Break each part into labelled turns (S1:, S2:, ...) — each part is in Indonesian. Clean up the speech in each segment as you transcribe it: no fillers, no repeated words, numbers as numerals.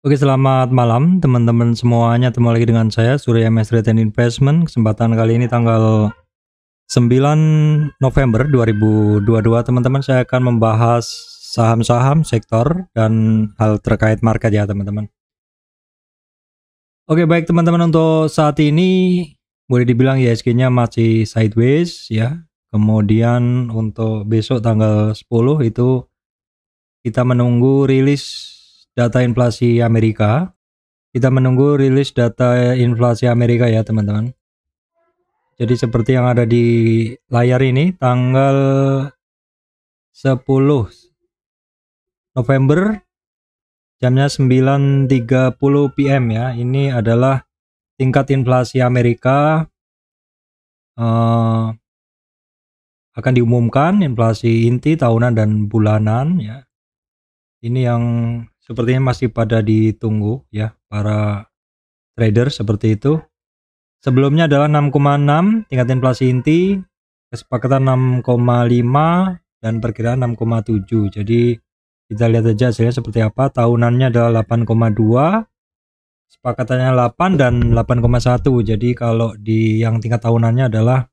S1: Oke, selamat malam teman-teman semuanya. Ketemu lagi dengan saya Surya MS Trade and Investment. Kesempatan kali ini tanggal 9 November 2022. Teman-teman, saya akan membahas saham-saham, sektor, dan hal terkait market ya teman-teman. Oke, baik teman-teman, untuk saat ini boleh dibilang IHSG-nya masih sideways ya. Kemudian untuk besok tanggal 10 itu kita menunggu rilis data inflasi Amerika. Kita menunggu rilis data inflasi Amerika ya teman-teman. Jadi seperti yang ada di layar ini, tanggal 10 November jamnya 9.30 PM ya. Ini adalah tingkat inflasi Amerika akan diumumkan, inflasi inti tahunan dan bulanan ya. Ini yang sepertinya masih pada ditunggu ya para trader seperti itu. Sebelumnya adalah 6,6 tingkat inflasi inti, kesepakatan 6,5 dan perkiraan 6,7. Jadi kita lihat aja hasilnya seperti apa. Tahunannya adalah 8,2, sepakatannya 8 dan 8,1. Jadi kalau di yang tingkat tahunannya adalah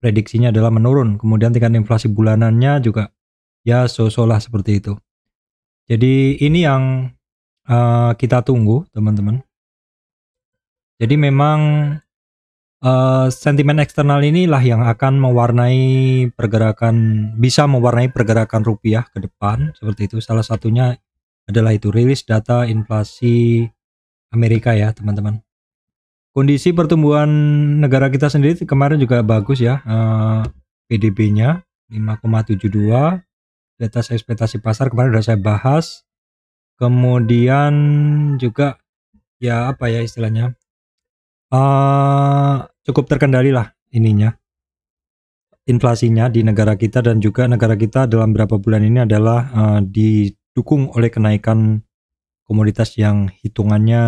S1: prediksinya adalah menurun. Kemudian tingkat inflasi bulanannya juga ya so-so lah seperti itu. Jadi ini yang kita tunggu teman-teman. Jadi memang sentimen eksternal inilah yang akan bisa mewarnai pergerakan rupiah ke depan seperti itu. Salah satunya adalah itu rilis data inflasi Amerika ya teman-teman. Kondisi pertumbuhan negara kita sendiri kemarin juga bagus ya, PDB-nya 5,72, di atas ekspektasi pasar kemarin sudah saya bahas. Kemudian juga ya apa ya istilahnya, cukup terkendali lah ininya inflasinya di negara kita, dan juga negara kita dalam beberapa bulan ini adalah didukung oleh kenaikan komoditas yang hitungannya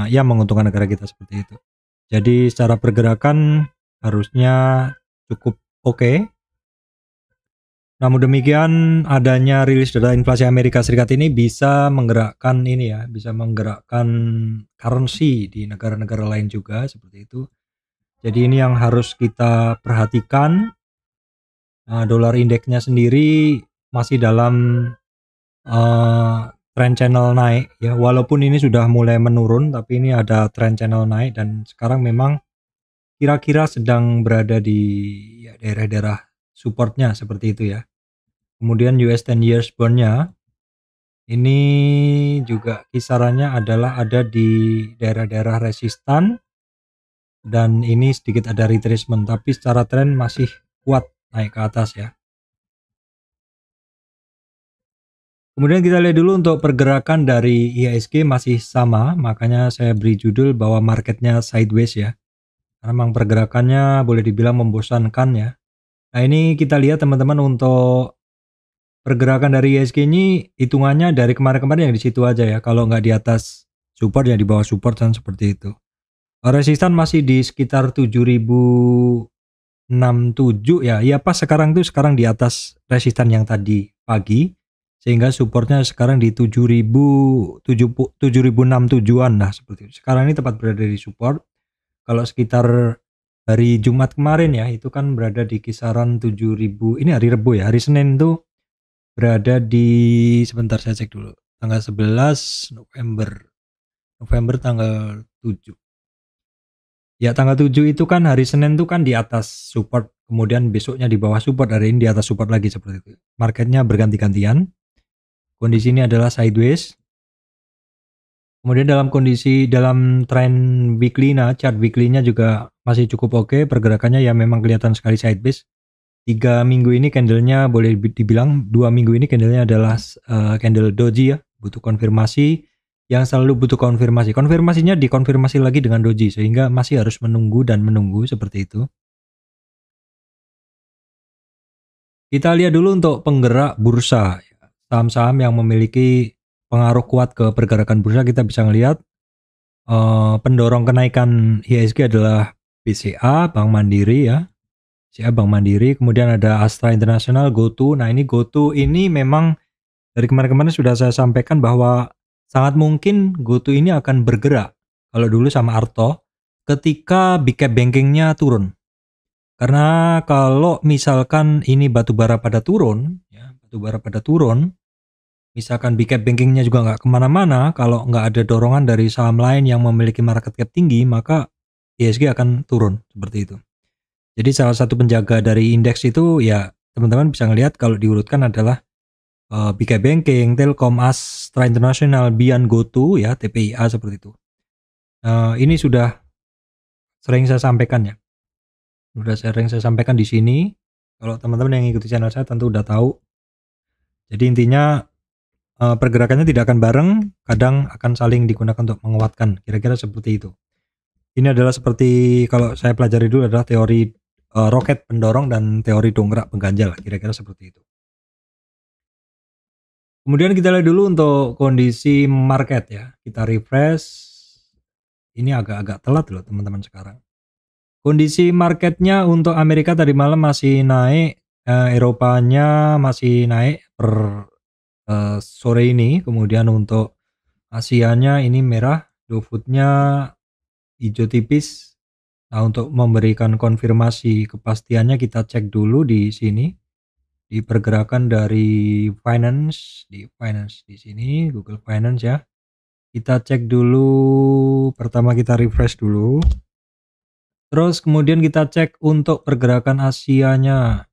S1: ya menguntungkan negara kita seperti itu. Jadi secara pergerakan harusnya cukup oke. Namun demikian, adanya rilis data inflasi Amerika Serikat ini bisa menggerakkan ini ya, bisa menggerakkan currency di negara-negara lain juga seperti itu. Jadi ini yang harus kita perhatikan. Dolar indeksnya sendiri masih dalam trend channel naik ya, walaupun ini sudah mulai menurun, tapi ini ada trend channel naik dan sekarang memang kira-kira sedang berada di ya, daerah-daerah supportnya seperti itu ya. Kemudian US 10 years bond-nya ini juga kisarannya adalah ada di daerah-daerah resistan, dan ini sedikit ada retracement, tapi secara tren masih kuat naik ke atas ya. Kemudian kita lihat dulu untuk pergerakan dari IHSG masih sama, makanya saya beri judul bahwa marketnya sideways ya. Karena memang pergerakannya boleh dibilang membosankan ya. Nah ini kita lihat teman-teman, untuk pergerakan dari IHSG ini hitungannya dari kemarin-kemarin yang di situ aja ya. Kalau nggak di atas support ya di bawah support kan seperti itu. Resistan masih di sekitar 7.067 ya. Ya pas sekarang di atas resistan yang tadi pagi, sehingga supportnya sekarang di 7.067-an lah seperti itu. Sekarang ini tepat berada di support. Kalau sekitar hari Jumat kemarin ya, itu kan berada di kisaran 7.000. Ini hari Rabu ya, hari Senin tuh berada di, sebentar saya cek dulu, tanggal 11 November tanggal 7 ya. Tanggal 7 itu kan hari Senin tuh kan di atas support, kemudian besoknya di bawah support, hari ini di atas support lagi seperti itu. Marketnya berganti-gantian. Kondisi ini adalah sideways. Kemudian dalam trend weekly, chart weekly-nya juga masih cukup oke. Pergerakannya ya memang kelihatan sekali sideways. 3 minggu ini candlenya boleh dibilang, 2 minggu ini candlenya adalah candle doji ya, butuh konfirmasi, yang selalu butuh konfirmasi. Konfirmasinya dikonfirmasi lagi dengan doji, sehingga masih harus menunggu dan menunggu seperti itu. Kita lihat dulu untuk penggerak bursa, saham-saham yang memiliki pengaruh kuat ke pergerakan bursa. Kita bisa melihat pendorong kenaikan IHSG adalah BCA, Bank Mandiri ya. BCA, Bank Mandiri, kemudian ada Astra International, GoTo. Nah ini GoTo ini memang dari kemarin-kemarin sudah saya sampaikan bahwa sangat mungkin GoTo ini akan bergerak kalau dulu sama Arto ketika big cap bankingnya turun. Karena kalau misalkan ini batubara pada turun, ya, misalkan big cap bankingnya juga nggak kemana-mana, kalau nggak ada dorongan dari saham lain yang memiliki market cap tinggi, maka IHSG akan turun seperti itu. Jadi salah satu penjaga dari indeks itu ya teman-teman bisa ngelihat kalau diurutkan adalah big cap banking, Telkom, Astra International, Bian, GoTo, ya TPIA seperti itu. Ini sudah sering saya sampaikan ya. Sudah sering saya sampaikan di sini. Kalau teman-teman yang ikuti channel saya tentu udah tahu. Jadi intinya pergerakannya tidak akan bareng, kadang akan saling digunakan untuk menguatkan. Kira-kira seperti itu. Ini adalah seperti kalau saya pelajari dulu adalah teori roket pendorong dan teori dongkrak pengganjal. Kira-kira seperti itu. Kemudian kita lihat dulu untuk kondisi market ya. Kita refresh. Ini agak-agak telat loh teman-teman sekarang. Kondisi marketnya untuk Amerika tadi malam masih naik, Eropanya masih naik per sore ini. Kemudian untuk Asianya ini merah, GoFood-nya hijau tipis. Nah, untuk memberikan konfirmasi kepastiannya kita cek dulu di sini di pergerakan dari Finance di sini Google Finance ya. Kita cek dulu, pertama kita refresh dulu. Terus kemudian kita cek untuk pergerakan Asianya.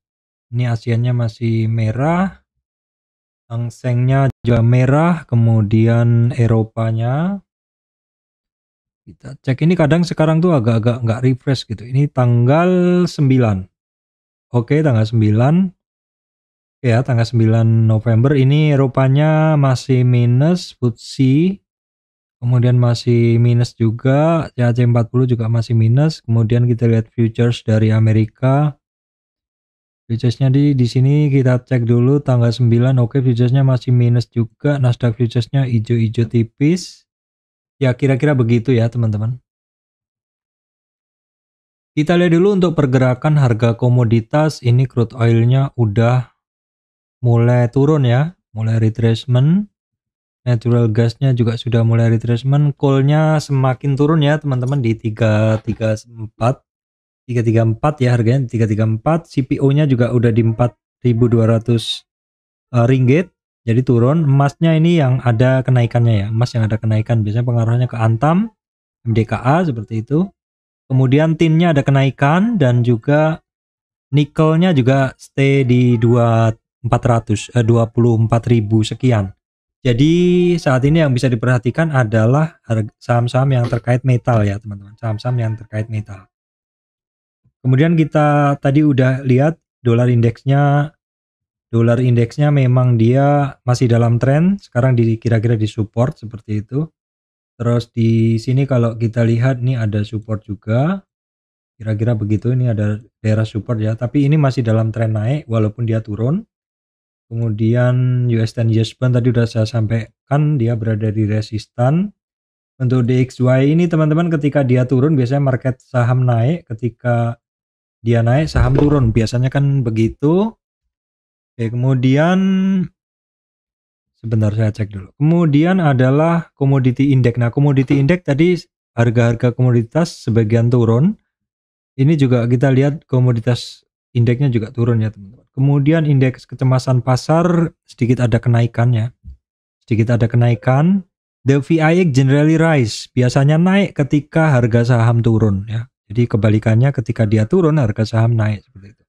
S1: Ini Asianya masih merah. Hang Sengnya juga merah, kemudian Eropanya. Kita cek ini kadang sekarang tuh agak-agak nggak refresh gitu. Ini tanggal 9. Oke, tanggal 9. Ya, tanggal 9 November ini Eropanya masih minus, FTSE kemudian masih minus juga, CAC 40 juga masih minus. Kemudian kita lihat futures dari Amerika. Futuresnya di sini kita cek dulu tanggal 9. Oke, futuresnya masih minus juga. Nasdaq futuresnya hijau-hijau tipis. Ya, kira-kira begitu ya, teman-teman. Kita lihat dulu untuk pergerakan harga komoditas. Ini crude oilnya udah mulai turun ya, mulai retracement. Natural gasnya juga sudah mulai retracement. Coalnya semakin turun ya teman-teman di 334 ya harganya 334. CPO-nya juga udah di 4.200 ringgit. Jadi turun. Emasnya ini yang ada kenaikannya ya. Emas yang ada kenaikan biasanya pengaruhnya ke Antam, MDKA seperti itu. Kemudian tinnya ada kenaikan dan juga nikelnya juga stay di 24.000 sekian. Jadi saat ini yang bisa diperhatikan adalah saham-saham yang terkait metal ya teman-teman, saham-saham yang terkait metal. Kemudian kita tadi udah lihat dolar indeksnya memang dia masih dalam tren, sekarang kira-kira di support seperti itu. Terus di sini kalau kita lihat nih ada support juga, kira-kira begitu, ini ada daerah support ya, tapi ini masih dalam tren naik walaupun dia turun. Kemudian US 10 years bond tadi udah saya sampaikan dia berada di resistan. Untuk DXY ini teman-teman ketika dia turun biasanya market saham naik, ketika dia naik saham turun, biasanya kan begitu. Oke, kemudian sebentar saya cek dulu. Kemudian adalah commodity index. Nah, commodity index tadi harga-harga komoditas sebagian turun. Ini juga kita lihat komoditas indeksnya juga turun ya teman-teman. Kemudian indeks kecemasan pasar sedikit ada kenaikannya. Sedikit ada kenaikan. The VIX generally rise. Biasanya naik ketika harga saham turun ya. Jadi kebalikannya ketika dia turun harga saham naik seperti itu.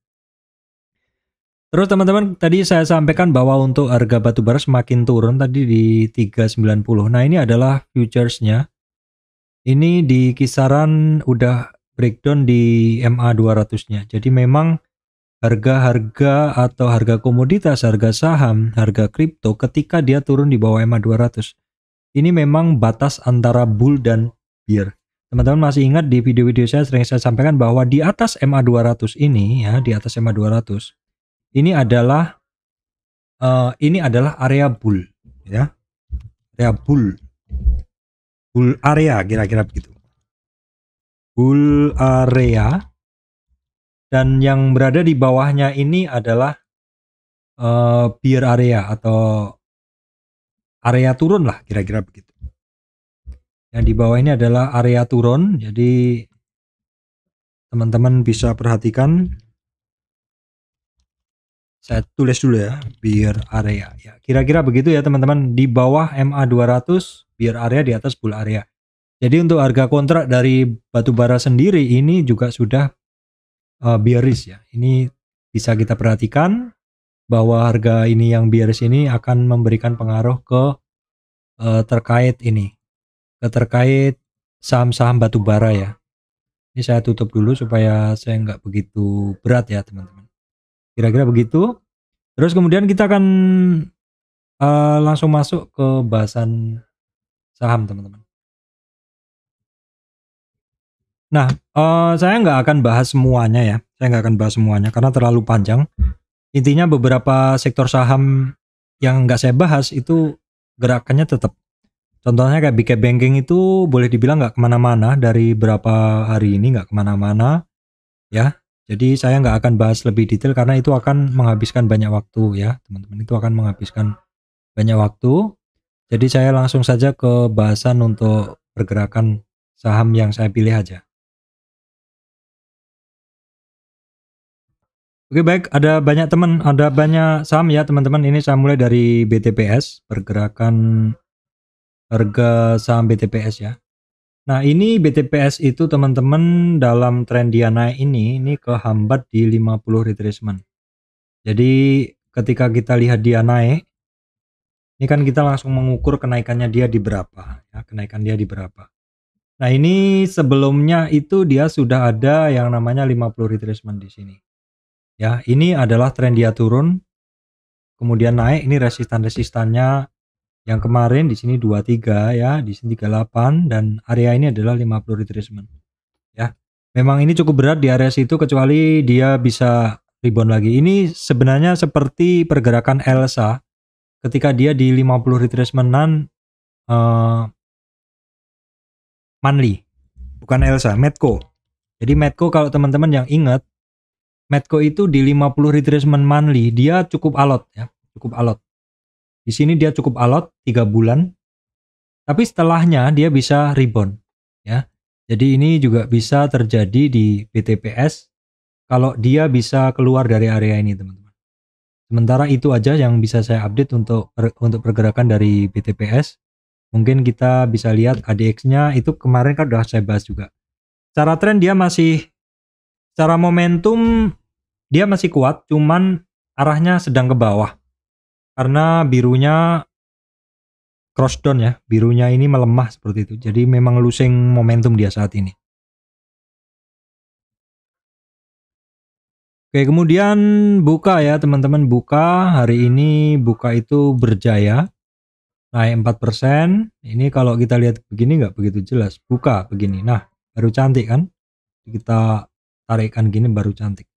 S1: Terus teman-teman tadi saya sampaikan bahwa untuk harga batubara semakin turun tadi di 390. Nah, ini adalah futuresnya. Ini di kisaran udah breakdown di MA 200-nya. Jadi memang harga-harga atau harga komoditas, harga saham, harga kripto ketika dia turun di bawah MA 200. Ini memang batas antara bull dan bear. Teman-teman masih ingat di video-video saya sering saya sampaikan bahwa di atas MA 200 ini ya, di atas MA 200 ini adalah area bull ya. Area bull area kira-kira begitu. Bull area. Dan yang berada di bawahnya ini adalah bear area atau area turun lah, kira-kira begitu. Yang di bawah ini adalah area turun, jadi teman-teman bisa perhatikan. Saya tulis dulu ya, biar area ya. Kira-kira begitu ya teman-teman, di bawah MA 200 biar area, di atas bull area. Jadi untuk harga kontrak dari batubara sendiri ini juga sudah bearish ya. Ini bisa kita perhatikan bahwa harga ini yang bearish ini akan memberikan pengaruh ke terkait saham-saham batubara ya. Ini saya tutup dulu supaya saya nggak begitu berat ya teman-teman. Kira-kira begitu. Terus kemudian kita akan langsung masuk ke bahasan saham teman-teman. Nah, saya nggak akan bahas semuanya ya. Saya nggak akan bahas semuanya karena terlalu panjang. Intinya beberapa sektor saham yang nggak saya bahas itu gerakannya tetap. Contohnya kayak BK Banking itu boleh dibilang nggak kemana-mana dari berapa hari ini, nggak kemana-mana ya. Jadi saya nggak akan bahas lebih detail karena itu akan menghabiskan banyak waktu ya teman-teman. Itu akan menghabiskan banyak waktu. Jadi saya langsung saja ke bahasan untuk pergerakan saham yang saya pilih aja. Oke baik, ada banyak saham ya teman-teman. Ini saya mulai dari BTPS, pergerakan harga saham BTPS ya. Nah ini BTPS itu teman-teman dalam tren dia naik ini kehambat di 50 retracement. Jadi ketika kita lihat dia naik, ini kan kita langsung mengukur kenaikannya dia di berapa ya, kenaikan dia di berapa. Nah ini sebelumnya itu dia sudah ada yang namanya 50 retracement di sini. Ya, ini adalah tren dia turun, kemudian naik. Ini resistan-resistannya yang kemarin di sini 23 ya, di sini 38 dan area ini adalah 50 retracement. Ya. Memang ini cukup berat di area situ kecuali dia bisa rebound lagi. Ini sebenarnya seperti pergerakan Elsa ketika dia di 50 retracement-an monthly. Bukan Elsa, Medco. Jadi Medco kalau teman-teman yang ingat, Medco itu di 50 retracement monthly dia cukup alot ya, cukup alot. Di sini dia cukup alot 3 bulan. Tapi setelahnya dia bisa rebound ya. Jadi ini juga bisa terjadi di BTPS kalau dia bisa keluar dari area ini teman-teman. Sementara itu aja yang bisa saya update untuk pergerakan dari BTPS. Mungkin kita bisa lihat ADX-nya itu kemarin kan udah saya bahas juga. Secara tren dia masih, secara momentum dia masih kuat, cuman arahnya sedang ke bawah. Karena birunya cross down ya, birunya ini melemah seperti itu. Jadi memang losing momentum dia saat ini. Oke, kemudian buka ya teman-teman, buka hari ini buka itu berjaya naik 4%. Ini kalau kita lihat begini nggak begitu jelas. Buka begini. Nah, baru cantik kan? Kita tarikkan gini baru cantik.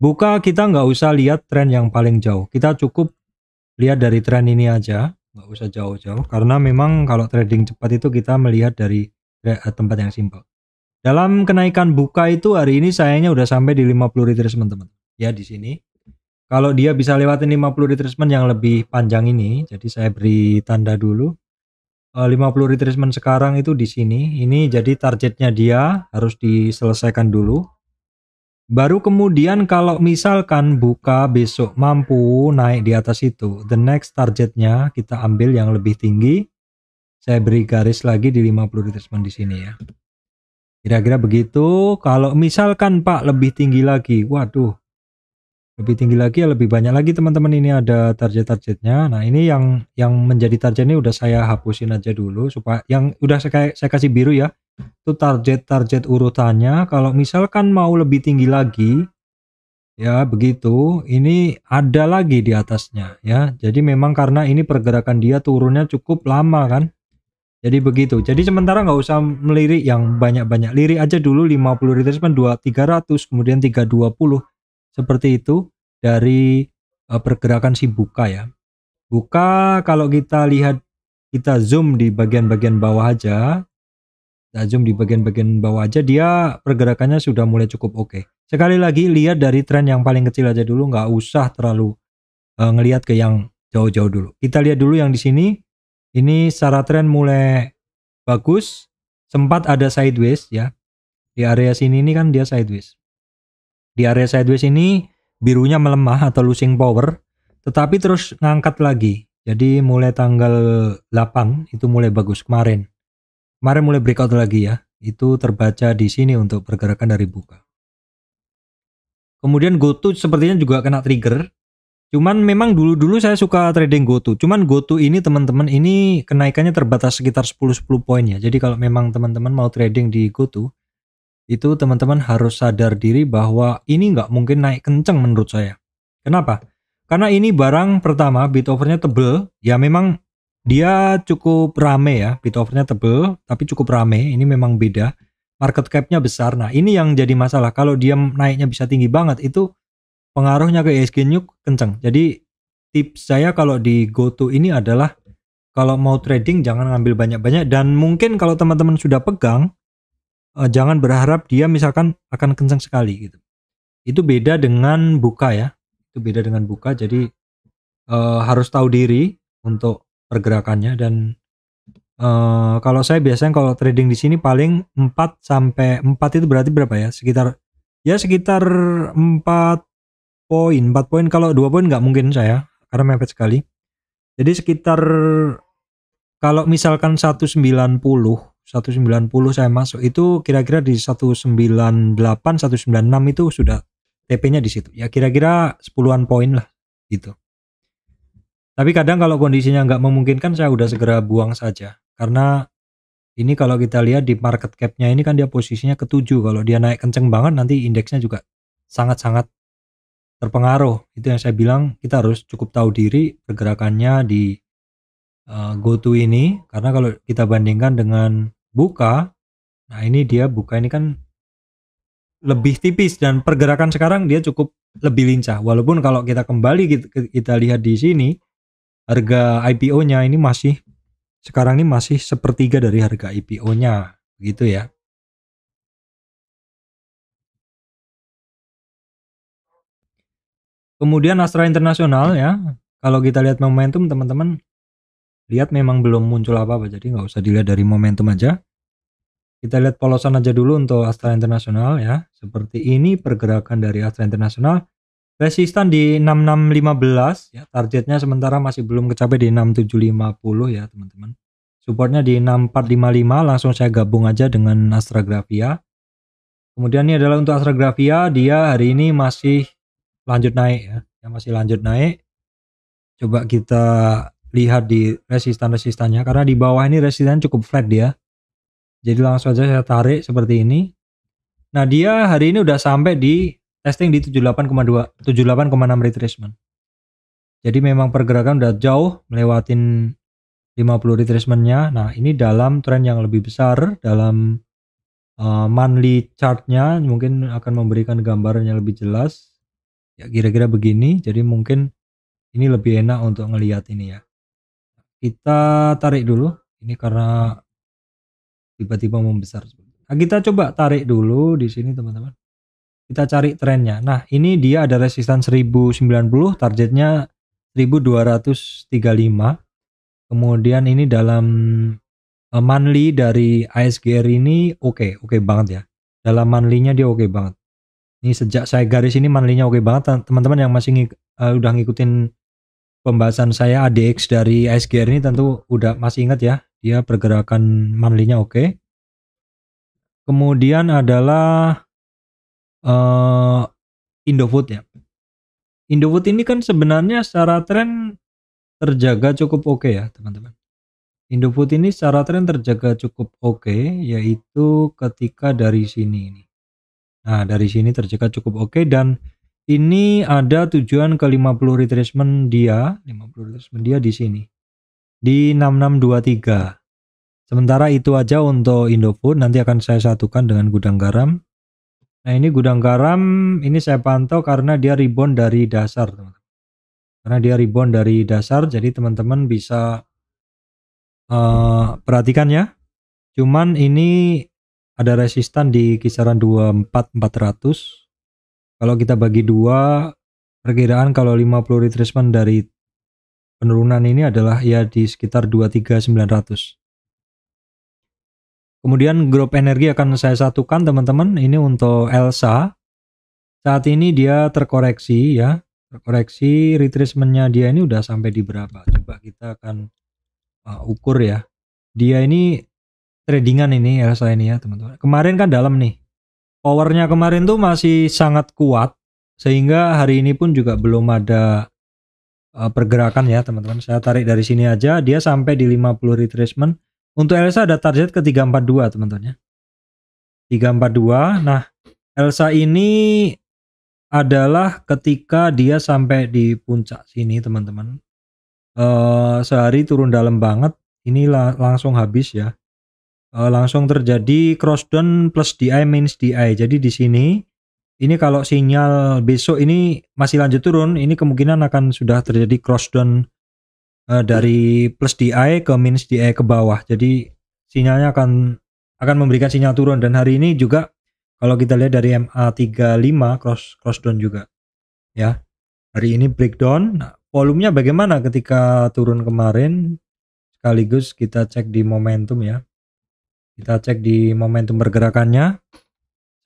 S1: Buka kita nggak usah lihat tren yang paling jauh. Kita cukup lihat dari tren ini aja, nggak usah jauh-jauh. Karena memang kalau trading cepat itu kita melihat dari tempat yang simpel. Dalam kenaikan buka itu hari ini sayangnya udah sampai di 50 retracement teman. Ya di sini. Kalau dia bisa lewatin 50 retracement yang lebih panjang ini, jadi saya beri tanda dulu. 50 retracement sekarang itu di sini. Ini jadi targetnya dia harus diselesaikan dulu. Baru kemudian kalau misalkan buka besok mampu naik di atas itu, the next targetnya kita ambil yang lebih tinggi. Saya beri garis lagi di 50 retracement di sini ya. Kira-kira begitu. Kalau misalkan Pak lebih tinggi lagi, waduh, lebih tinggi lagi ya lebih banyak lagi teman-teman. Ini ada target-targetnya. Nah ini yang menjadi target ini udah saya hapusin aja dulu supaya yang udah saya kasih biru ya. Itu target-target urutannya. Kalau misalkan mau lebih tinggi lagi, ya begitu. Ini ada lagi di atasnya ya. Jadi memang karena ini pergerakan dia turunnya cukup lama kan. Jadi begitu. Jadi sementara nggak usah melirik yang banyak-banyak. Lirik aja dulu 50 retracement 300 kemudian 320 seperti itu dari pergerakan si buka ya. Buka kalau kita lihat, kita zoom di bagian-bagian bawah aja. Kita zoom di bagian-bagian bawah aja, dia pergerakannya sudah mulai cukup oke. Sekali lagi lihat dari tren yang paling kecil aja dulu, nggak usah terlalu ngelihat ke yang jauh-jauh dulu. Kita lihat dulu yang di sini. Ini secara tren mulai bagus, sempat ada sideways ya. Di area sini ini kan dia sideways. Di area sideways ini birunya melemah atau losing power, tetapi terus ngangkat lagi. Jadi mulai tanggal 8 itu mulai bagus kemarin. Kemarin mulai breakout lagi ya. Itu terbaca di sini untuk pergerakan dari buka. Kemudian GoTo sepertinya juga kena trigger. Cuman memang dulu-dulu saya suka trading GoTo. Cuman GoTo ini teman-teman ini kenaikannya terbatas sekitar 10 poin ya. Jadi kalau memang teman-teman mau trading di GoTo, itu teman-teman harus sadar diri bahwa ini nggak mungkin naik kenceng menurut saya. Kenapa? Karena ini barang pertama bid overnya tebel. Ya memang dia cukup rame ya. Bid overnya tebel tapi cukup rame. Ini memang beda. Market cap-nya besar. Nah ini yang jadi masalah. Kalau dia naiknya bisa tinggi banget itu pengaruhnya ke ISG Nuke kenceng. Jadi tips saya kalau di GoTo ini adalah kalau mau trading jangan ngambil banyak-banyak, dan mungkin kalau teman-teman sudah pegang jangan berharap dia misalkan akan kenceng sekali gitu. Itu beda dengan buka ya. Itu beda dengan buka. Jadi harus tahu diri untuk pergerakannya. Dan kalau saya biasanya kalau trading di sini paling 4 sampai 4 itu berarti berapa ya? Sekitar 4 poin. Kalau 2 poin nggak mungkin saya karena mepet sekali. Jadi sekitar kalau misalkan 190 saya masuk itu kira-kira di 198 196 itu sudah TP-nya di situ. Ya kira-kira 10-an poin lah gitu. Tapi kadang kalau kondisinya nggak memungkinkan saya udah segera buang saja. Karena ini kalau kita lihat di market cap-nya ini kan dia posisinya ke-7. Kalau dia naik kenceng banget nanti indeksnya juga sangat-sangat terpengaruh. Itu yang saya bilang kita harus cukup tahu diri pergerakannya di GoTo ini, karena kalau kita bandingkan dengan buka, nah ini dia buka ini kan lebih tipis dan pergerakan sekarang dia cukup lebih lincah. Walaupun kalau kita kembali kita lihat di sini harga IPO-nya ini masih sekarang ini masih sepertiga dari harga IPO-nya gitu ya. Kemudian Astra Internasional ya, kalau kita lihat momentum teman-teman lihat memang belum muncul apa-apa, jadi nggak usah dilihat dari momentum aja. Kita lihat polosan aja dulu untuk Astra Internasional ya. Seperti ini pergerakan dari Astra Internasional. Resistan di 6615 ya, targetnya sementara masih belum kecapai di 6750 ya teman-teman. Supportnya di 6455, langsung saya gabung aja dengan Astragrafia. Kemudian ini adalah untuk Astragrafia, dia hari ini masih lanjut naik ya, masih lanjut naik. Coba kita lihat di resistan-resistannya, karena di bawah ini resistannya cukup flat dia. Jadi langsung aja saya tarik seperti ini. Nah dia hari ini udah sampai di testing di 78,2, 78,6 retracement. Jadi memang pergerakan udah jauh melewatin 50 retracementnya. Nah ini dalam tren yang lebih besar, dalam monthly chartnya mungkin akan memberikan gambaran yang lebih jelas. Ya kira-kira begini. Jadi mungkin ini lebih enak untuk ngelihat ini ya. Kita tarik dulu. Ini karena tiba-tiba membesar. Nah, kita coba tarik dulu di sini teman-teman. Kita cari trennya. Nah, ini dia ada resistan 1090, targetnya 1235. Kemudian ini dalam monthly dari ISGR ini oke banget ya. Dalam monthly-nya dia oke banget. Ini sejak saya garis ini monthly-nya oke banget. Teman-teman yang masih udah ngikutin pembahasan saya ADX dari ISGR ini tentu udah masih ingat ya. Dia pergerakan monthly-nya oke. Kemudian adalah Indofood ya. Indofood ini kan sebenarnya secara tren terjaga cukup oke ya teman-teman. Indofood ini secara tren terjaga cukup oke, yaitu ketika dari sini ini. Nah dari sini terjaga cukup oke, dan ini ada tujuan ke 50 retracement dia, 50 retracement dia di sini. Di 6623. Sementara itu aja untuk Indofood, nanti akan saya satukan dengan gudang garam. Nah ini gudang garam, ini saya pantau karena dia rebound dari dasar teman-teman. Karena dia rebound dari dasar, jadi teman-teman bisa perhatikan ya. Cuman ini ada resistan di kisaran 24400. Kalau kita bagi dua, perkiraan kalau 50 retracement dari penurunan ini adalah ya di sekitar 23.900. Kemudian grup energi akan saya satukan teman-teman, ini untuk Elsa. Saat ini dia terkoreksi ya, terkoreksi retracement-nya dia ini udah sampai di berapa? Coba kita akan ukur ya. Dia ini tradingan ini Elsa ini ya teman-teman. Kemarin kan dalam nih. Powernya kemarin tuh masih sangat kuat, sehingga hari ini pun juga belum ada pergerakan ya teman-teman. Saya tarik dari sini aja, dia sampai di 50 retracement. Untuk Elsa ada target ke 342 teman-teman ya. 342. Nah, Elsa ini adalah ketika dia sampai di puncak sini teman-teman. Sehari turun dalam banget, ini langsung habis ya. Langsung terjadi crossdown plus DI minus DI. Jadi di sini ini kalau sinyal besok ini masih lanjut turun, ini kemungkinan akan sudah terjadi crossdown dari plus DI ke minus DI ke bawah. Jadi sinyalnya akan memberikan sinyal turun, dan hari ini juga kalau kita lihat dari MA35 crossdown juga. Ya. Hari ini breakdown. Nah, volumenya bagaimana ketika turun kemarin? Sekaligus kita cek di momentum ya. Kita cek di momentum pergerakannya.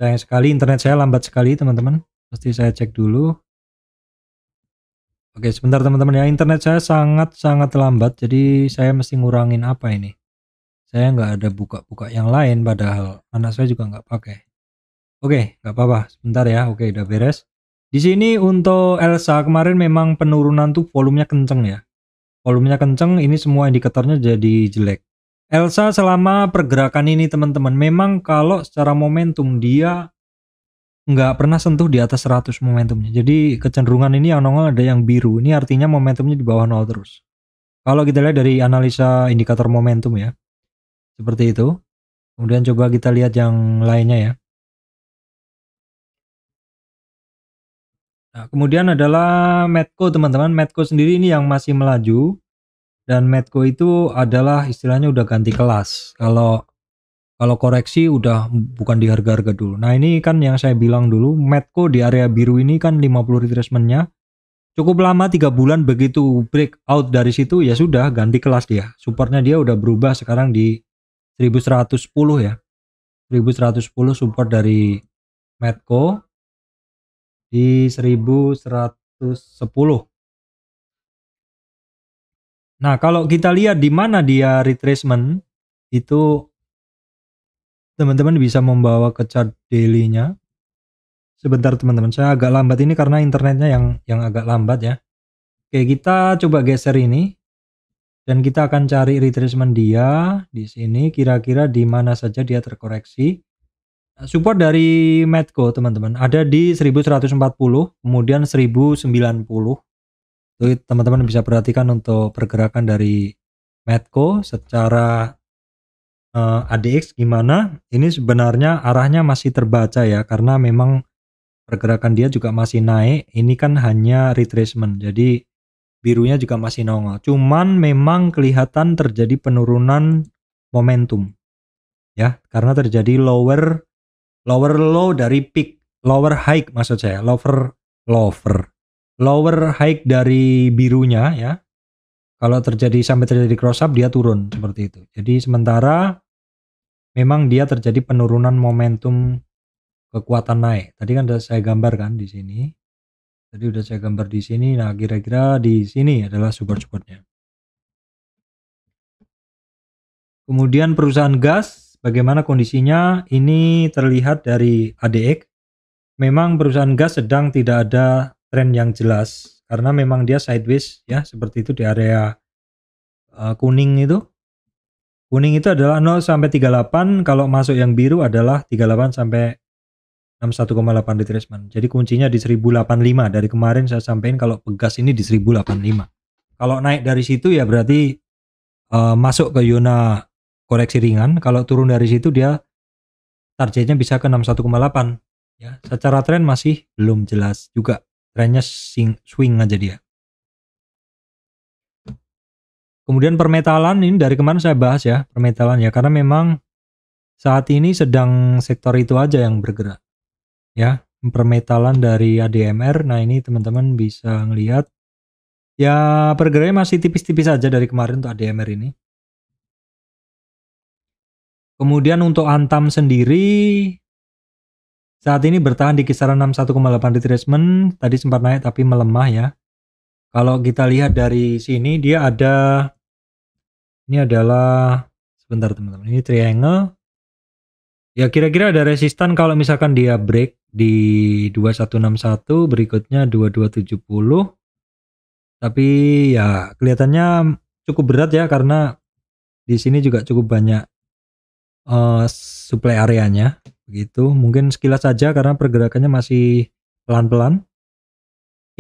S1: Sayang sekali internet saya lambat sekali teman-teman. Pasti saya cek dulu. Oke sebentar teman-teman ya, internet saya sangat lambat. Jadi saya mesti ngurangin apa ini. Saya nggak ada buka-buka yang lain, padahal anak saya juga nggak pakai. Oke nggak apa-apa, sebentar ya. Oke udah beres. Di sini untuk Elsa kemarin memang penurunan tuh volumenya kenceng ya. Volumenya kenceng, ini semua indikatornya jadi jelek. Elsa selama pergerakan ini teman-teman, memang kalau secara momentum dia nggak pernah sentuh di atas 100 momentumnya. Jadi kecenderungan ini yang nongol ada yang biru. Ini artinya momentumnya di bawah 0 terus. Kalau kita lihat dari analisa indikator momentum ya. Seperti itu. Kemudian coba kita lihat yang lainnya ya. Nah, kemudian adalah Medco teman-teman. Medco sendiri ini yang masih melaju. Dan Medco itu adalah istilahnya udah ganti kelas. Kalau koreksi udah bukan di harga-harga dulu. Nah ini kan yang saya bilang dulu, Medco di area biru ini kan 50 retracement-nya cukup lama, 3 bulan, begitu breakout dari situ ya sudah ganti kelas dia. Supportnya dia udah berubah sekarang di 1110 ya. 1110 support dari Medco di 1110. Nah, kalau kita lihat di mana dia retracement, itu teman-teman bisa membawa ke chart daily-nya. Sebentar teman-teman, saya agak lambat ini karena internetnya yang agak lambat ya. Oke, kita coba geser ini dan kita akan cari retracement dia di sini, kira-kira di mana saja dia terkoreksi. Support dari Medco teman-teman ada di 1140, kemudian 1090. Itu teman-teman bisa perhatikan untuk pergerakan dari Medco secara ADX gimana. Ini sebenarnya arahnya masih terbaca ya, karena memang pergerakan dia juga masih naik. Ini kan hanya retracement, jadi birunya juga masih nongol. Cuman memang kelihatan terjadi penurunan momentum ya, karena terjadi lower low dari peak, lower high maksud saya, lower high dari birunya ya. Kalau sampai terjadi cross up dia turun seperti itu. Jadi sementara memang dia terjadi penurunan momentum kekuatan naik. Tadi kan sudah saya gambar kan di sini. Tadi udah saya gambar di sini. Nah, kira-kira di sini adalah support-supportnya. Kemudian perusahaan gas, bagaimana kondisinya? Ini terlihat dari ADX. Memang perusahaan gas sedang tidak ada tren yang jelas karena memang dia sideways ya, seperti itu di area kuning itu. Kuning itu adalah 0 sampai 38, kalau masuk yang biru adalah 38 sampai 61,8 retracement. Jadi kuncinya di 1085. Dari kemarin saya sampaikan kalau pegas ini di 1085. Kalau naik dari situ ya berarti masuk ke zona koreksi ringan. Kalau turun dari situ dia targetnya bisa ke 61,8 ya. Secara tren masih belum jelas juga. Trennya swing aja dia. Kemudian permetalan ini dari kemarin saya bahas ya, permetalan ya, karena memang saat ini sedang sektor itu aja yang bergerak. Ya, permetalan dari ADMR. Nah, ini teman-teman bisa ngelihat Ya pergerakannya masih tipis-tipis saja dari kemarin untuk ADMR ini. Kemudian untuk Antam sendiri saat ini bertahan di kisaran 61,8 retracement, tadi sempat naik tapi melemah ya. Kalau kita lihat dari sini dia ada, ini adalah, sebentar teman-teman, ini triangle. Ya kira-kira ada resistan kalau misalkan dia break di 2161, berikutnya 2270. Tapi ya kelihatannya cukup berat ya karena di sini juga cukup banyak supply areanya begitu. Mungkin sekilas saja karena pergerakannya masih pelan-pelan.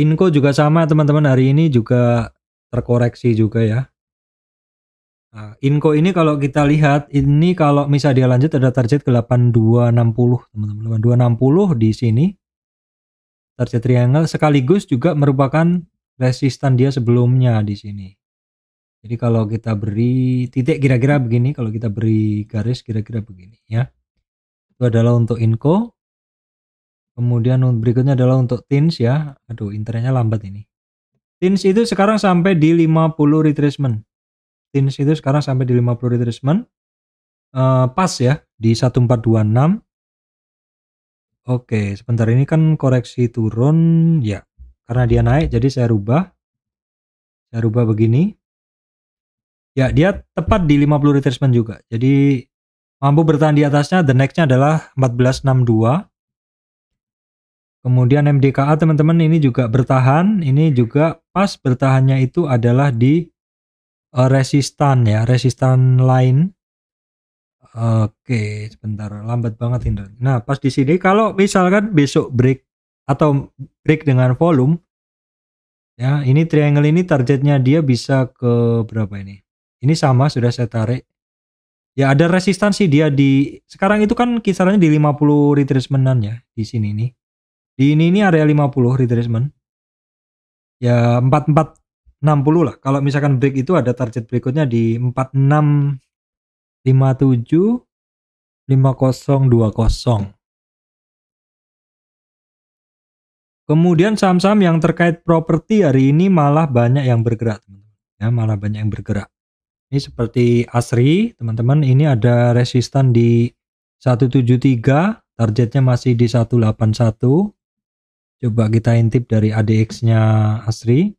S1: Inco juga sama teman-teman, hari ini juga terkoreksi juga ya. Nah, Inco ini kalau kita lihat ini kalau misal dia lanjut ada target ke 8260 teman-teman. 8260 di sini. Target triangle sekaligus juga merupakan resistan dia sebelumnya di sini. Jadi kalau kita beri titik kira-kira begini, kalau kita beri garis kira-kira begini ya. Itu adalah untuk Inco. Kemudian berikutnya adalah untuk TINS ya. Aduh, internetnya lambat ini. TINS itu sekarang sampai di 50 retracement. TINS itu sekarang sampai di 50 retracement. Pas ya di 1426. Oke, sebentar ini kan koreksi turun ya. Karena dia naik jadi saya rubah. Saya rubah begini. Ya, dia tepat di 50 retracement juga. Jadi mampu bertahan di atasnya. The next-nya adalah 1462. Kemudian MDKA teman-teman ini juga bertahan. Ini juga pas bertahannya itu adalah di resistan ya, resistan line. Oke, sebentar, lambat banget ini. Nah, pas di sini kalau misalkan besok break atau break dengan volume ya, ini triangle ini targetnya dia bisa ke berapa ini? Ini sama sudah saya tarik. Ya ada resistansi dia di sekarang itu kan kisarannya di 50 retracementan ya di sini nih. Di ini area 50 retracement. Ya 4460 lah. Kalau misalkan break itu ada target berikutnya di 4657 5020. Kemudian saham-saham yang terkait properti hari ini malah banyak yang bergerak, teman-teman. Ya, malah banyak yang bergerak. Ini seperti Asri, teman-teman, ini ada resistan di 173, targetnya masih di 181. Coba kita intip dari ADX-nya Asri.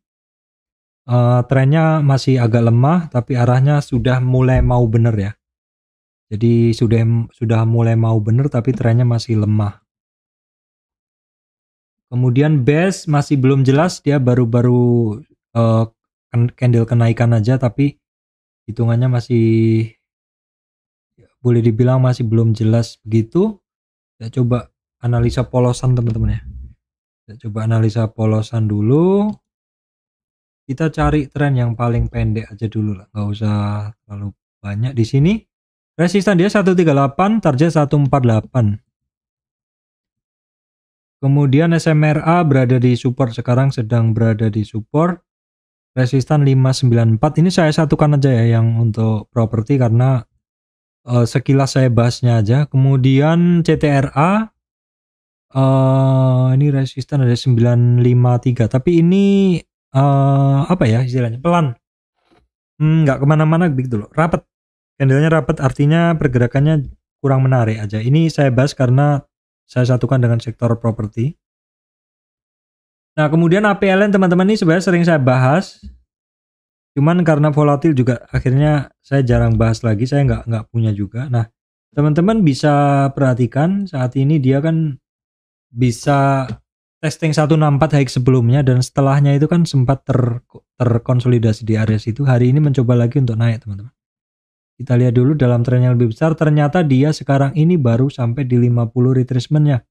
S1: Trennya masih agak lemah, tapi arahnya sudah mulai mau bener ya. Jadi sudah mulai mau bener, tapi trennya masih lemah. Kemudian BES masih belum jelas, dia baru-baru candle kenaikan aja, tapi hitungannya masih boleh dibilang masih belum jelas begitu. Kita coba analisa polosan teman-teman ya. Kita coba analisa polosan dulu. Kita cari tren yang paling pendek aja dulu lah, nggak usah terlalu banyak. Di sini resistan dia 138, target 148. Kemudian SMRA berada di support, sekarang sedang berada di support. Resistan 594. Ini saya satukan aja ya yang untuk properti karena sekilas saya bahasnya aja. Kemudian CTRA ini resistan ada 953. Tapi ini apa ya istilahnya? Pelan. Nggak kemana-mana gitu loh. Rapat. Candlenya rapat artinya pergerakannya kurang menarik aja. Ini saya bahas karena saya satukan dengan sektor properti. Nah, kemudian APLN teman-teman ini sebenarnya sering saya bahas. Cuman karena volatil juga akhirnya saya jarang bahas lagi, saya nggak punya juga. Nah, teman-teman bisa perhatikan saat ini dia kan bisa testing 164 high sebelumnya dan setelahnya itu kan sempat terkonsolidasi di area situ. Hari ini mencoba lagi untuk naik, teman-teman. Kita lihat dulu dalam tren yang lebih besar, ternyata dia sekarang ini baru sampai di 50 retracement-nya.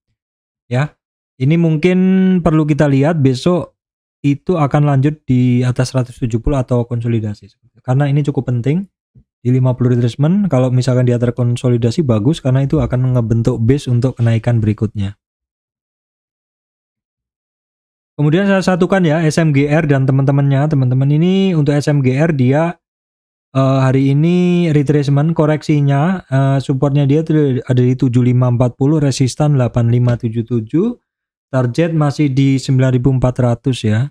S1: Ya. Ini mungkin perlu kita lihat besok itu akan lanjut di atas 170 atau konsolidasi. Karena ini cukup penting di 50 retracement, kalau misalkan dia terkonsolidasi bagus karena itu akan ngebentuk base untuk kenaikan berikutnya. Kemudian saya satukan ya SMGR dan teman-temannya. Teman-teman ini untuk SMGR dia hari ini retracement koreksinya, supportnya dia ada di 7540, resistan 8577, target masih di 9400 ya.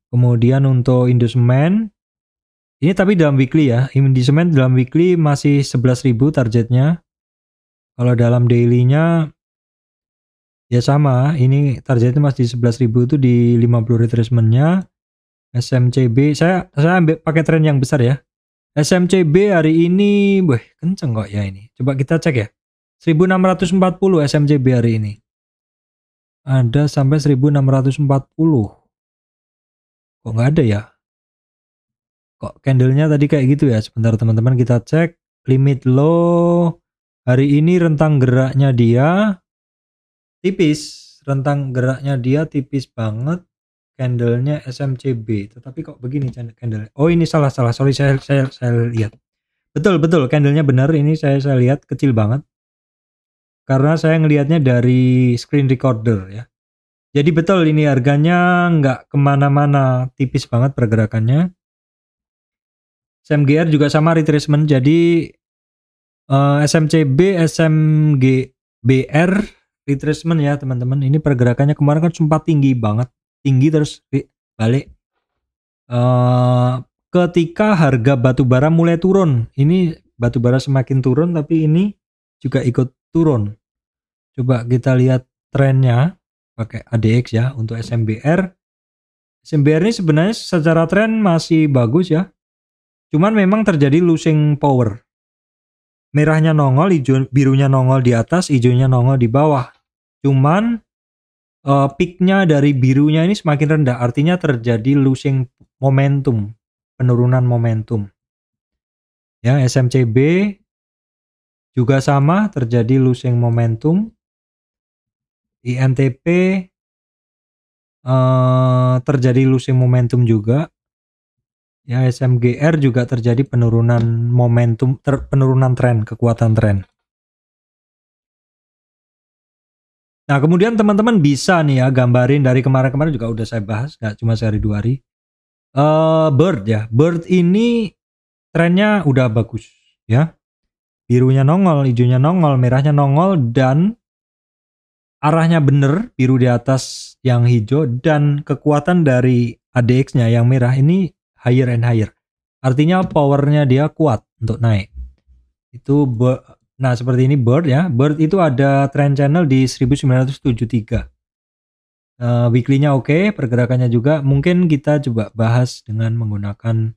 S1: Kemudian untuk Indosemen, ini tapi dalam weekly ya. Indosemen dalam weekly masih 11.000 targetnya. Kalau dalam daily-nya ya sama, ini targetnya masih 11.000 itu di 50 retracement-nya. SMCB, saya ambil pakai tren yang besar ya. SMCB hari ini, kenceng kok ya ini. Coba kita cek ya. 1640 SMCB hari ini. Ada sampai 1640. Kok nggak ada ya? Kok candlenya tadi kayak gitu ya? Sebentar teman-teman kita cek. Limit low hari ini rentang geraknya dia tipis. Rentang geraknya dia tipis banget. Candlenya SMCB. Tetapi kok begini candlenya? Oh ini salah. Sorry saya lihat. Betul candlenya benar. Ini saya lihat kecil banget. Karena saya ngelihatnya dari screen recorder ya. Jadi betul ini harganya nggak kemana-mana, tipis banget pergerakannya. SMGR juga sama retracement, jadi SMCB, SMGBR retracement ya teman-teman. Ini pergerakannya kemarin kan sempat tinggi banget, tinggi terus balik. Ketika harga batubara mulai turun, ini batubara semakin turun, tapi ini juga ikut turun. Coba kita lihat trennya pakai ADX ya untuk SMBR. SMBR ini sebenarnya secara tren masih bagus ya. Cuman memang terjadi losing power. Merahnya nongol, birunya nongol di atas, hijaunya nongol di bawah. Cuman peaknya dari birunya ini semakin rendah, artinya terjadi losing momentum, penurunan momentum. Ya, SMCB juga sama, terjadi losing momentum. INTP terjadi losing momentum juga. Ya, SMGR juga terjadi penurunan momentum, penurunan tren, kekuatan tren. Nah, kemudian teman-teman bisa nih ya gambarin dari kemarin-kemarin juga udah saya bahas, nggak cuma sehari 2 hari. Bird ya, Bird ini trennya udah bagus ya. Birunya nongol, hijaunya nongol, merahnya nongol, dan arahnya bener, biru di atas yang hijau, dan kekuatan dari ADX-nya yang merah ini higher and higher. Artinya powernya dia kuat untuk naik. Itu nah seperti ini Bird ya. Bird itu ada trend channel di 1973. Weekly-nya oke, pergerakannya juga. Mungkin kita coba bahas dengan menggunakan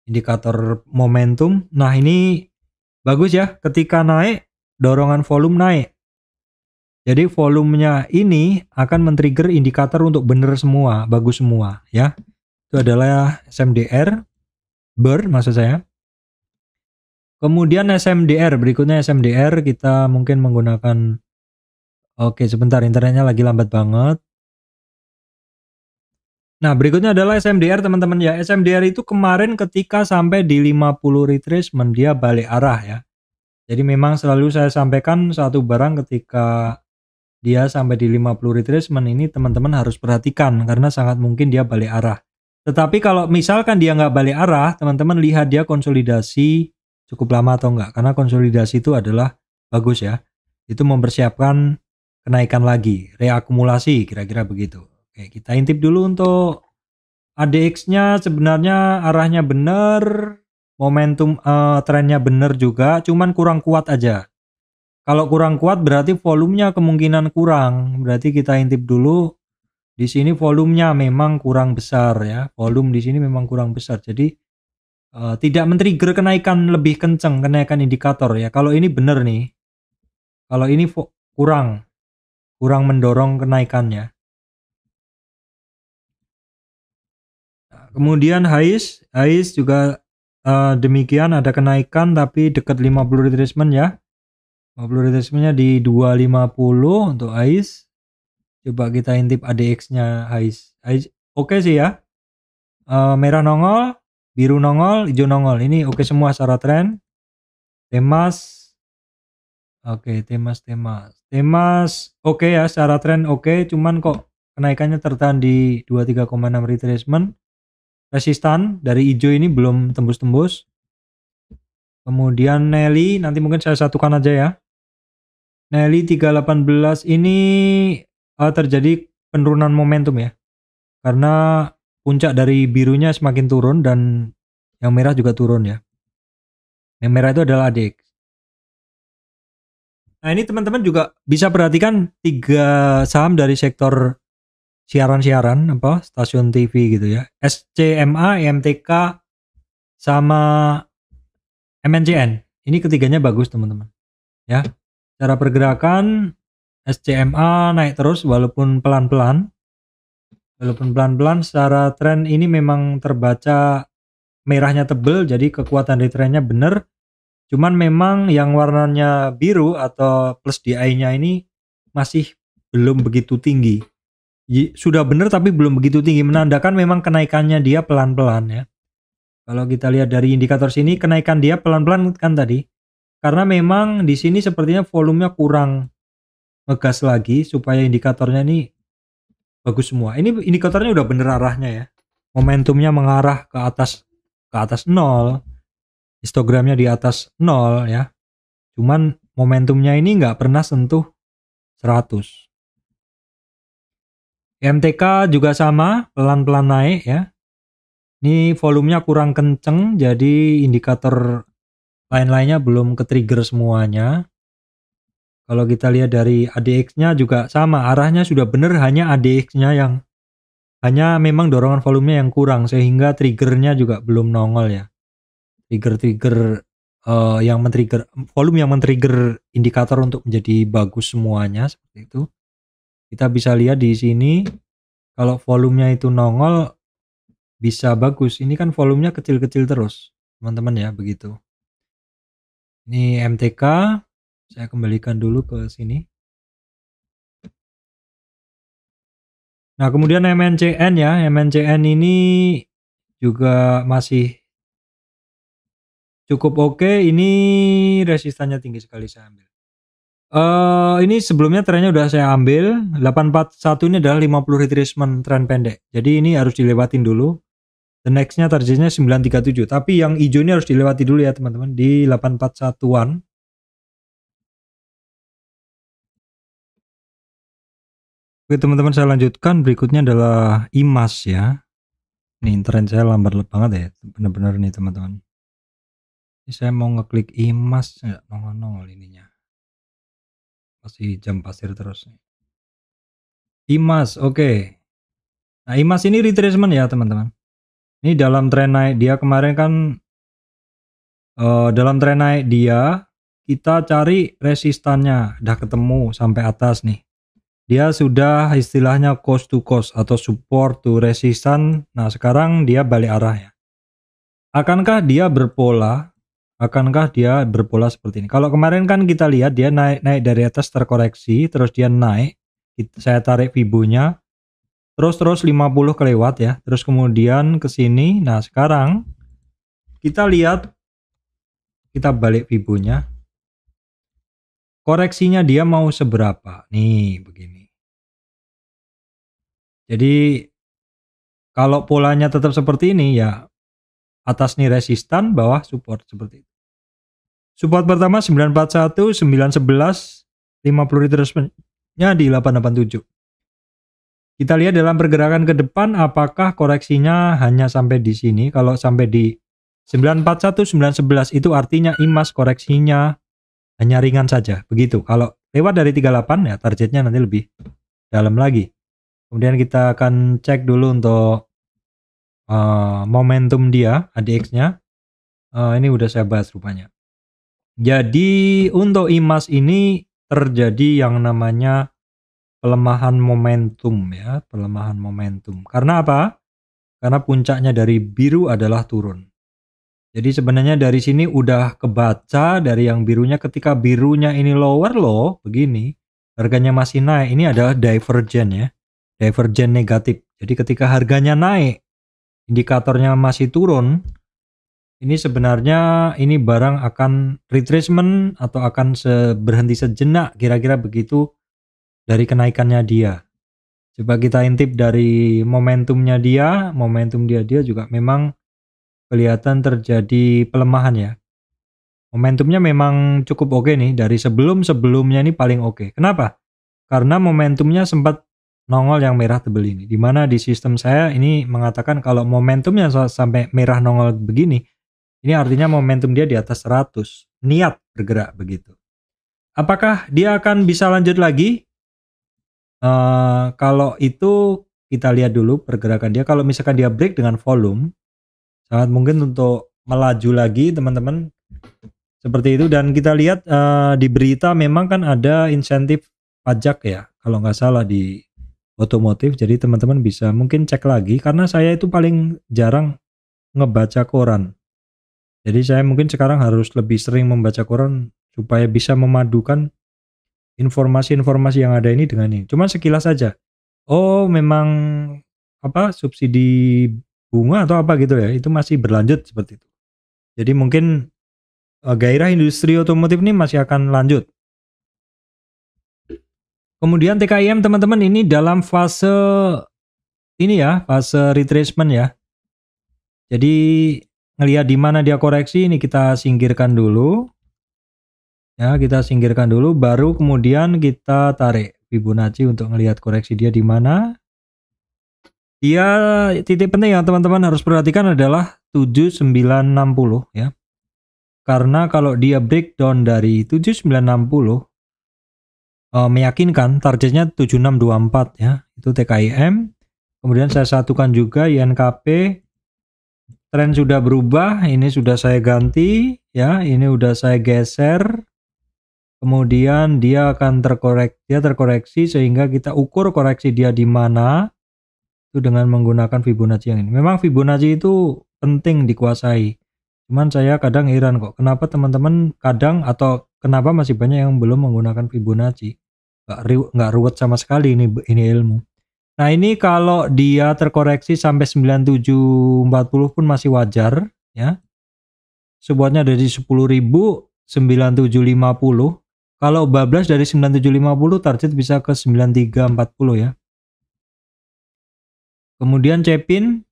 S1: indikator momentum. Nah ini bagus ya, ketika naik dorongan volume naik. Jadi volumenya ini akan men-trigger indikator untuk bener semua, bagus semua ya. Itu adalah SMDR, Bird maksud saya. Kemudian SMDR, berikutnya SMDR kita mungkin menggunakan, oke sebentar internetnya lagi lambat banget. Nah berikutnya adalah SMDR teman-teman ya. SMDR itu kemarin ketika sampai di 50 retracement dia balik arah ya. Jadi memang selalu saya sampaikan satu barang ketika dia sampai di 50 retracement ini teman-teman harus perhatikan karena sangat mungkin dia balik arah. Tetapi kalau misalkan dia nggak balik arah, teman-teman lihat dia konsolidasi cukup lama atau enggak, karena konsolidasi itu adalah bagus ya, itu mempersiapkan kenaikan lagi, reakumulasi kira-kira begitu. Oke, kita intip dulu untuk ADX-nya. Sebenarnya arahnya benar, momentum trennya benar juga, cuman kurang kuat aja. Kalau kurang kuat berarti volumenya kemungkinan kurang, berarti kita intip dulu. Di sini volumenya memang kurang besar ya, volume di sini memang kurang besar, jadi tidak men-trigger kenaikan lebih kencang, kenaikan indikator ya. Kalau ini benar nih, kalau ini kurang mendorong kenaikannya. Nah, kemudian highs juga demikian, ada kenaikan tapi dekat 50 retracement ya. 50 retracementnya di 250 untuk highs. Coba kita intip ADX-nya highs oke sih ya. Merah nongol, biru nongol, hijau nongol. Ini oke semua secara tren. Temas. Oke, temas oke ya secara tren oke, cuman kok kenaikannya tertahan di 23,6 retracement. Resistan dari hijau ini belum tembus-tembus. Kemudian Nelly, nanti mungkin saya satukan aja ya. Nelly 318 ini terjadi penurunan momentum ya. Karena puncak dari birunya semakin turun dan yang merah juga turun ya. Yang merah itu adalah ADX. Nah ini teman-teman juga bisa perhatikan 3 saham dari sektor siaran-siaran stasiun TV gitu ya. SCMA, EMTK sama MNCN. Ini ketiganya bagus teman-teman. Ya. Cara pergerakan SCMA naik terus walaupun pelan-pelan. Secara tren ini memang terbaca merahnya tebel, jadi kekuatan di trennya benar. Cuman memang yang warnanya biru atau plus DI-nya ini masih belum begitu tinggi. Sudah benar tapi belum begitu tinggi, menandakan memang kenaikannya dia pelan-pelan ya. Kalau kita lihat dari indikator sini, kenaikan dia pelan-pelan kan tadi. Karena memang di sini sepertinya volumenya kurang ngegas lagi supaya indikatornya ini bagus semua. Ini indikatornya udah bener arahnya ya. Momentumnya mengarah ke atas 0. Histogramnya di atas 0 ya. Cuman momentumnya ini nggak pernah sentuh 100. MTK juga sama, pelan-pelan naik ya. Ini volumenya kurang kenceng, jadi indikator lain-lainnya belum ke-trigger semuanya. Kalau kita lihat dari ADX-nya juga sama, arahnya sudah benar, hanya ADX-nya yang hanya memang dorongan volumenya yang kurang, sehingga triggernya juga belum nongol ya. Trigger yang men-trigger, volume yang men-trigger indikator untuk menjadi bagus semuanya, seperti itu. Kita bisa lihat di sini, kalau volumenya itu nongol, bisa bagus. Ini kan volumenya kecil-kecil terus, teman-teman ya, begitu. Ini MTK, saya kembalikan dulu ke sini. Nah, kemudian MNCN ya, MNCN ini juga masih cukup oke. Ini resistannya tinggi sekali, saya ambil. Ini sebelumnya trennya udah saya ambil. 841 ini adalah 50 retracement tren pendek. Jadi ini harus dilewatin dulu. The next-nya targetnya 937. Tapi yang hijau ini harus dilewati dulu ya teman-teman. Di 841-an. Oke teman-teman, saya lanjutkan. Berikutnya adalah IMAS ya. Ini tren saya lambat banget ya. Benar-benar nih teman-teman. Ini saya mau ngeklik IMAS. Nggak nongol-nongol ininya. Masih jam pasir terus. IMAS, oke. Nah, IMAS ini retracement ya teman-teman. Ini dalam tren naik dia kemarin kan, dalam tren naik dia kita cari resistannya, udah ketemu sampai atas nih. Dia sudah istilahnya cost to cost atau support to resistance. Nah sekarang dia balik arah ya. Akankah dia berpola? Akankah dia berpola seperti ini? Kalau kemarin kan kita lihat dia naik dari atas terkoreksi, terus dia naik. Saya tarik Fibonya, terus 50 kelewat ya, terus kemudian ke sini. Nah sekarang kita lihat, kita balik Fibonya, koreksinya dia mau seberapa nih, begini. Jadi kalau polanya tetap seperti ini ya, atas nih resistan, bawah support seperti itu. Support pertama 941, 911, 50 retracement-nya di 887. Kita lihat dalam pergerakan ke depan apakah koreksinya hanya sampai di sini. Kalau sampai di 941, 911 itu artinya IMAS koreksinya hanya ringan saja. Begitu. Kalau lewat dari 38 ya targetnya nanti lebih dalam lagi. Kemudian kita akan cek dulu untuk momentum dia, ADX-nya. Ini udah saya bahas rupanya. Jadi untuk IMAS ini terjadi yang namanya pelemahan momentum ya, pelemahan momentum. Karena apa? Karena puncaknya dari biru adalah turun. Jadi sebenarnya dari sini udah kebaca dari yang birunya, ketika birunya ini lower low begini, harganya masih naik. Ini adalah divergen ya. Divergen negatif. Jadi ketika harganya naik, indikatornya masih turun, ini sebenarnya ini barang akan retracement atau akan berhenti sejenak, kira-kira begitu dari kenaikannya dia. Coba kita intip dari momentumnya dia, momentum dia juga memang kelihatan terjadi pelemahan ya. Momentumnya memang cukup oke nih, dari sebelumnya ini paling oke. Kenapa? Karena momentumnya sempat nongol yang merah tebel ini. Dimana di sistem saya ini mengatakan kalau momentumnya sampai merah nongol begini, ini artinya momentum dia di atas 100, niat bergerak begitu. Apakah dia akan bisa lanjut lagi? Kalau itu kita lihat dulu pergerakan dia. Kalau misalkan dia break dengan volume, sangat mungkin untuk melaju lagi teman-teman. Seperti itu, dan kita lihat di berita memang kan ada insentif pajak ya, kalau nggak salah di otomotif. Jadi teman-teman bisa mungkin cek lagi, karena saya itu paling jarang ngebaca koran. Jadi saya mungkin sekarang harus lebih sering membaca koran supaya bisa memadukan informasi-informasi yang ada ini dengan ini. Cuma sekilas saja. Oh, memang subsidi bunga atau apa gitu ya, itu masih berlanjut seperti itu. Jadi mungkin gairah industri otomotif ini masih akan lanjut. Kemudian TKIM teman-teman ini dalam fase ini ya, fase retracement ya. Jadi ngelihat di mana dia koreksi, ini kita singkirkan dulu. Ya, kita singkirkan dulu, baru kemudian kita tarik Fibonacci untuk ngelihat koreksi dia di mana. Dia titik penting yang teman-teman harus perhatikan adalah 7960 ya. Karena kalau dia breakdown dari 7960 meyakinkan, targetnya 7624 ya, itu TKIM. Kemudian saya satukan juga INKP, tren sudah berubah, ini sudah saya ganti ya, ini udah saya geser. Kemudian dia akan terkoreksi sehingga kita ukur koreksi dia di mana itu dengan menggunakan Fibonacci yang ini. Memang Fibonacci itu penting dikuasai. Cuman saya kadang heran kok, kenapa teman-teman kadang atau kenapa masih banyak yang belum menggunakan Fibonacci. Nggak ruwet sama sekali ini ilmu. Nah ini kalau dia terkoreksi sampai 9740 pun masih wajar ya. Supportnya dari 10.000 9750. Kalau bablas dari 9750 target bisa ke 9340 ya. Kemudian Cepin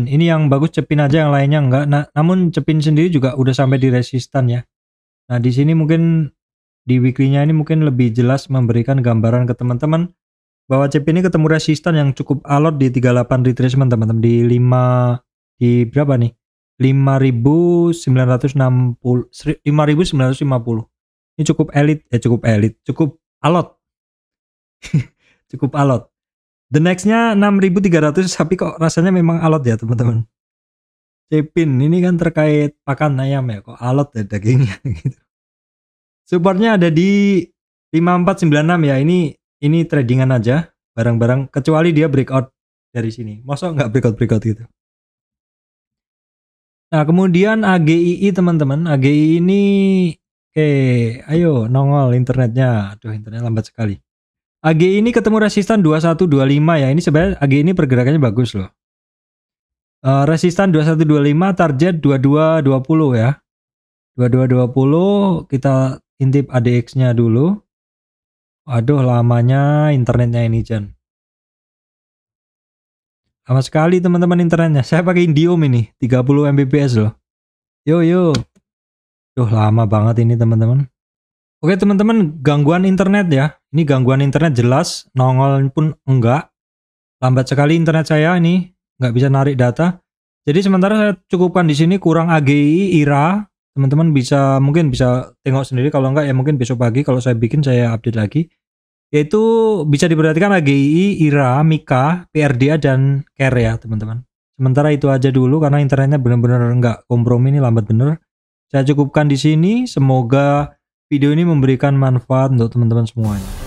S1: ini yang bagus Cepin aja, yang lainnya enggak. Nah, namun Cepin sendiri juga udah sampai di resistan ya. Nah, di sini mungkin di weekly-nya ini mungkin lebih jelas memberikan gambaran ke teman-teman bahwa Cepin ini ketemu resistan yang cukup alot di 38 retracement teman-teman, di 5 di berapa nih? 5960 5950. Ini cukup cukup alot. Cukup alot. The next-nya 6.300, tapi kok rasanya memang alot ya teman-teman. Cepin ini kan terkait pakan ayam ya, kok alot ya dagingnya gitu. Supportnya ada di 5496 ya, ini tradingan aja, barang-barang, kecuali dia breakout dari sini. Masa nggak breakout gitu. Nah kemudian AGII teman-teman, AGII ini ayo nongol internetnya. Aduh, internet lambat sekali. AG ini ketemu resistan 2125 ya. Ini sebenarnya AG ini pergerakannya bagus loh. Resistan 2125, target 2220 ya. 2220, kita intip ADX-nya dulu. Aduh, lamanya internetnya ini, Jan. Lama sekali teman-teman internetnya. Saya pakai Indium ini, 30 Mbps loh. Yo. Duh, lama banget ini teman-teman. Oke teman-teman, gangguan internet ya. Ini gangguan internet jelas, nongol pun enggak. Lambat sekali internet saya ini, nggak bisa narik data. Jadi sementara saya cukupkan di sini, kurang AGI, IRA. Teman-teman mungkin bisa tengok sendiri, kalau enggak ya mungkin besok pagi kalau saya bikin saya update lagi. Yaitu bisa diperhatikan AGI, IRA, MIKA, PRDA dan CARE ya teman-teman. Sementara itu aja dulu karena internetnya benar-benar nggak kompromi, ini lambat bener. Saya cukupkan di sini, semoga video ini memberikan manfaat untuk teman-teman semuanya.